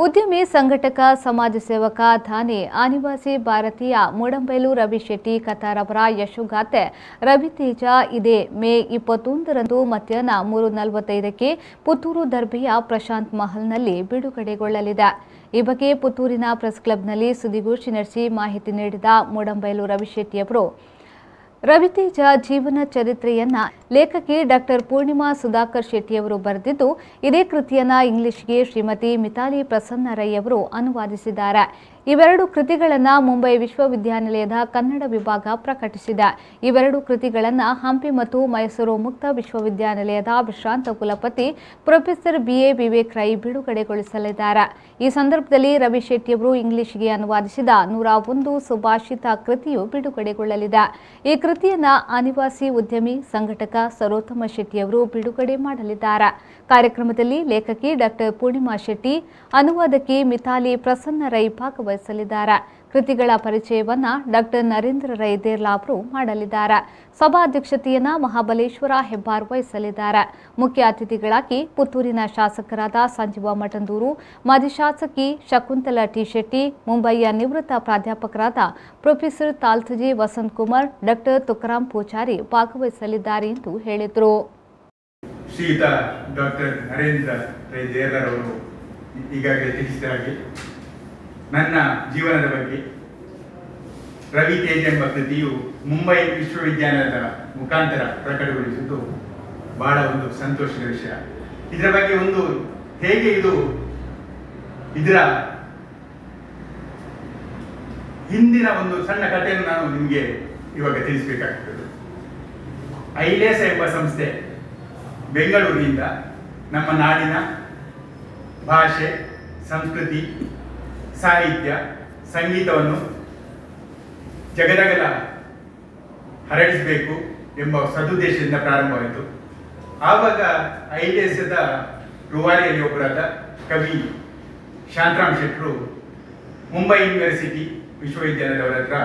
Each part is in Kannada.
ಉದ್ಯಮಿ ಸಂಘಟಕ ಸಮಾಜ ಸೇವಕ ಥಾನೆ ಆನಿವಾಸಿ ಭಾರತೀಯ ಮೂಡಂಬೈಲು ರವಿ ಶೆಟ್ಟಿ ಕತಾರವರ ಯಶೋಗಾಥೆ ರವಿತೇಜ ಇದೇ ಮೇ 21ರಂದು ಮಧ್ಯಾಹ್ನ 3:45ಕ್ಕೆ ಪುತ್ತೂರು ದರ್ಬೆಯ ಪ್ರಶಾಂತ್ ಮಹಲ್ನಲ್ಲಿ ಬಿಡುಗಡೆಗೊಳ್ಳಲಿದೆ. ಈ ಬಗ್ಗೆ ಪುತ್ತೂರಿನ ಪ್ರೆಸ್ ಕ್ಲಬ್ನಲ್ಲಿ ಸುದ್ದಿಗೋಷ್ಠಿ ನಡೆಸಿ ಮಾಹಿತಿ ನೀಡಿದ ಮೂಡಂಬೈಲು ರವಿ ಶೆಟ್ಟಿ ಅವರು ರವಿತೇಜ ಜೀವನ ಚರಿತ್ರೆಯನ್ನ ಲೇಖಕಿ ಡಾಕ್ಟರ್ ಪೂರ್ಣಿಮಾ ಸುಧಾಕರ್ ಶೆಟ್ಟಿ ಅವರು ಬರೆದಿದ್ದು, ಇದೇ ಕೃತಿಯನ್ನ ಇಂಗ್ಲಿಷ್ಗೆ ಶ್ರೀಮತಿ ಮಿತಾಲಿ ಪ್ರಸನ್ನ ರೈ ಅವರು ಅನುವಾದಿಸಿದ್ದಾರೆ. ಇವೆರಡು ಕೃತಿಗಳನ್ನು ಮುಂಬೈ ವಿಶ್ವವಿದ್ಯಾನಿಲಯದ ಕನ್ನಡ ವಿಭಾಗ ಪ್ರಕಟಿಸಿದೆ. ಇವೆರಡು ಕೃತಿಗಳನ್ನು ಹಂಪಿ ಮತ್ತು ಮೈಸೂರು ಮುಕ್ತ ವಿಶ್ವವಿದ್ಯಾನಿಲಯದ ವಿಶ್ರಾಂತ ಕುಲಪತಿ ಪ್ರೊಫೆಸರ್ BA ವಿವೇಕ್ ರೈ ಬಿಡುಗಡೆಗೊಳಿಸಲಿದ್ದಾರೆ. ಈ ಸಂದರ್ಭದಲ್ಲಿ ರವಿ ಶೆಟ್ಟಿ ಅವರು ಇಂಗ್ಲಿಷ್ಗೆ ಅನುವಾದಿಸಿದ 101 ಸುಭಾಷಿತ ಕೃತಿಯು ಬಿಡುಗಡೆಗೊಳ್ಳಲಿದೆ. ಈ ಕೃತಿಯನ್ನ ಆನಿವಾಸಿ ಉದ್ಯಮಿ ಸಂಘಟಕ ಸರೋತ್ತಮ ಶೆಟ್ಟಿ ಅವರು ಬಿಡುಗಡೆ ಮಾಡಲಿದ್ದಾರೆ. ಕಾರ್ಯಕ್ರಮದಲ್ಲಿ ಲೇಖಕಿ ಡಾಕ್ಟರ್ ಪೂರ್ಣಿಮಾ ಶೆಟ್ಟಿ, ಅನುವಾದಕಿ ಮಿತಾಲಿ ಪ್ರಸನ್ನ ರೈ ಭಾಗವಹಿಸಲಿದ್ದಾರೆ. ಕೃತಿಗಳ ಪರಿಚಯವನ್ನ ಡಾಕ್ಟರ್ ನರೇಂದ್ರ ರೈ ದೇರ್ಲಾ ಅವರು ಮಾಡಲಿದ್ದಾರೆ. ಸಭಾಧ್ಯಕ್ಷತೆಯನ್ನ ಮಹಾಬಲೇಶ್ವರ ಹೆಬ್ಬಾರ್ ವಹಿಸಲಿದ್ದಾರೆ. ಮುಖ್ಯ ಅತಿಥಿಗಳಾಗಿ ಪುತ್ತೂರಿನ ಶಾಸಕರಾದ ಸಂಜೀವ ಮಠಂದೂರು, ಮಾಜಿ ಶಾಸಕಿ ಶಕುಂತಲಾ ಟಿ ಶೆಟ್ಟಿ, ಮುಂಬಯಿಯ ನಿವೃತ್ತ ಪ್ರಾಧ್ಯಾಪಕರಾದ ಪ್ರೊಫೆಸರ್ ತಾಲ್ತಜಿ ವಸಂತ್ ಕುಮಾರ್, ಡಾಕ್ಟರ್ ತುಕಾರಾಂ ಪೂಜಾರಿ ಭಾಗವಹಿಸಲಿದ್ದಾರೆ ಎಂದು ಹೇಳಿದರು. ಶ್ರೀಯುತ ಡಾಕ್ಟರ್ ನರೇಂದ್ರ ರೈ ದೇರ್ಲರವರು ಈಗಾಗಲೇ ತಿಳಿಸಿದ ಹಾಗೆ ನನ್ನ ಜೀವನದ ಬಗ್ಗೆ ರವಿತೇಜ ಎಂಬ ಕೃತಿಯು ಮುಂಬೈ ವಿಶ್ವವಿದ್ಯಾಲಯದ ಮುಖಾಂತರ ಪ್ರಕಟಗೊಳಿಸುವುದು ಬಹಳ ಒಂದು ಸಂತೋಷದ ವಿಷಯ. ಇದರ ಬಗ್ಗೆ ಹೇಗೆ ಇದರ ಹಿಂದಿನ ಒಂದು ಸಣ್ಣ ಕಥೆಯನ್ನು ನಾನು ನಿಮಗೆ ಇವಾಗ ತಿಳಿಸಬೇಕಾಗ್ತದೆ. ಐಲೇಸ ಎಂಬ ಸಂಸ್ಥೆ ಬೆಂಗಳೂರಿನಿಂದ ನಮ್ಮ ನಾಡಿನ ಭಾಷೆ, ಸಂಸ್ಕೃತಿ, ಸಾಹಿತ್ಯ, ಸಂಗೀತವನ್ನು ಜಗದಗಲ ಹರಡಿಸಬೇಕು ಎಂಬ ಸದುದ್ದೇಶದಿಂದ ಪ್ರಾರಂಭವಾಯಿತು. ಆವಾಗ ಐಲೇಸದ ರೂವಾರಿಯಲ್ಲಿ ಒಬ್ಬರಾದ ಕವಿ ಶಾಂತರಾಮ್ ಶೆಟ್ಟರು ಮುಂಬೈ ಯೂನಿವರ್ಸಿಟಿ ವಿಶ್ವವಿದ್ಯಾಲಯದವರ ಹತ್ರ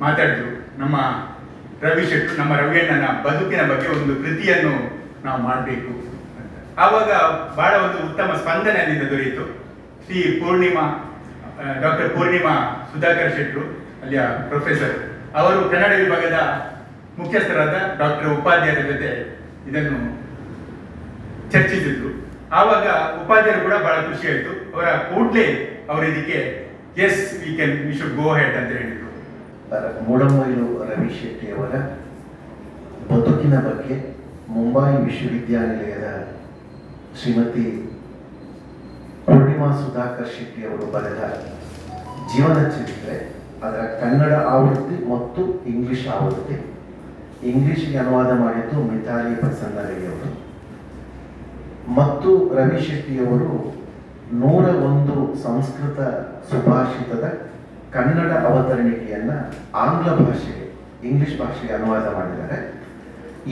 ಮಾತಾಡಿದ್ರು, ನಮ್ಮ ರವಿ ಶೆಟ್ಟರು, ನಮ್ಮ ರವಿಯಣ್ಣನ ಬದುಕಿನ ಬಗ್ಗೆ ಒಂದು ಕೃತಿಯನ್ನು ನಾವು ಮಾಡಬೇಕು ಅಂತ. ಆವಾಗ ಬಹಳ ಒಂದು ಉತ್ತಮ ಸ್ಪಂದನೆ ಅಲ್ಲಿಂದ ದೊರೆಯಿತು. ಡಾಕ್ಟರ್ ಪೂರ್ಣಿಮಾ ಸುಧಾಕರ್ ಶೆಟ್ಟರು, ಅಲ್ಲಿಯ ಪ್ರೊಫೆಸರ್, ಅವರು ಕನ್ನಡ ವಿಭಾಗದ ಮುಖ್ಯಸ್ಥರಾದ ಡಾಕ್ಟರ್ ಉಪಾಧ್ಯಾಯರ ಜೊತೆ ಇದನ್ನು ಚರ್ಚಿಸಿದ್ರು. ಆವಾಗ ಉಪಾಧ್ಯಾಯರು ಕೂಡ ಬಹಳ ಖುಷಿ ಆಯಿತು. ಕೂಡಲೇ ಅವರು ಇದಕ್ಕೆ yes we should go ahead ಅಂತ ಹೇಳಿದ್ರು. ಮೂಡಂಬೈಲು ರವಿ ಶೆಟ್ಟಿ ಅವರ ಬದುಕಿನ ಬಗ್ಗೆ ಮುಂಬೈ ವಿಶ್ವವಿದ್ಯಾನಿಲಯದ ಶ್ರೀಮತಿ ಪೂರ್ಣಿಮಾ ಸುಧಾಕರ್ ಶೆಟ್ಟಿ ಅವರು ಬರೆದ ಜೀವನ ಚರಿತ್ರೆ, ಅದರ ಕನ್ನಡ ಆವೃತ್ತಿ ಮತ್ತು ಇಂಗ್ಲಿಷ್ ಆವೃತ್ತಿ, ಇಂಗ್ಲಿಷ್ಗೆ ಅನುವಾದ ಮಾಡಿದ್ದು ಮಿತಾಲಿ ಪ್ರಸನ್ನ ರೈ ಅವರು, ಮತ್ತು ರವಿ ಶೆಟ್ಟಿಯವರು 101 ಸಂಸ್ಕೃತ ಸುಭಾಷಿತದ ಕನ್ನಡ ಅವತರಣಿಕೆಯನ್ನು ಆಂಗ್ಲ ಭಾಷೆಗೆ, ಇಂಗ್ಲಿಷ್ ಭಾಷೆಗೆ ಅನುವಾದ ಮಾಡಿದ್ದಾರೆ.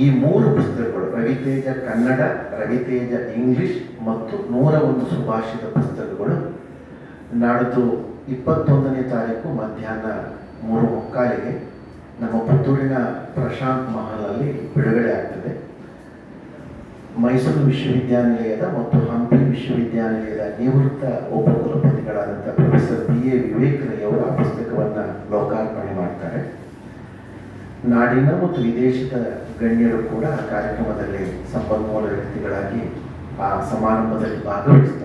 ಈ 3 ಪುಸ್ತಕಗಳು, ರವಿತೇಜ ಕನ್ನಡ, ರವಿತೇಜ ಇಂಗ್ಲಿಷ್ ಮತ್ತು 101 ಸುಭಾಷಿತ ಪುಸ್ತಕಗಳು ನಾಡಿದ್ದು 21ನೇ ತಾರೀಕು ಮಧ್ಯಾಹ್ನ 3:30ಕ್ಕೆ ನಮ್ಮ ಪುತ್ತೂರಿನ ಪ್ರಶಾಂತ್ ಮಹಲ್ನಲ್ಲಿ ಬಿಡುಗಡೆ ಆಗ್ತದೆ. ಮೈಸೂರು ವಿಶ್ವವಿದ್ಯಾನಿಲಯದ ಮತ್ತು ಹಂಪಿ ವಿಶ್ವವಿದ್ಯಾನಿಲಯದ ನಿವೃತ್ತ ಉಪಕುಲಪತಿಗಳಾದಂಥ ಪ್ರೊಫೆಸರ್ BA ವಿವೇಕ್ ರೈ ಅವರು ಆ ಪುಸ್ತಕವನ್ನು ಲೋಕಾರ್ಪಣೆ ಮಾಡ್ತಾರೆ. ನಾಡಿನ ಮತ್ತು ವಿದೇಶದ ಗಣ್ಯರು ಕೂಡ ಆ ಕಾರ್ಯಕ್ರಮದಲ್ಲಿ ಸಂಪನ್ಮೂಲ ವ್ಯಕ್ತಿಗಳಾಗಿ ಆ ಸಮಾರಂಭದಲ್ಲಿ ಭಾಗವಹಿಸ್ತಾರೆ.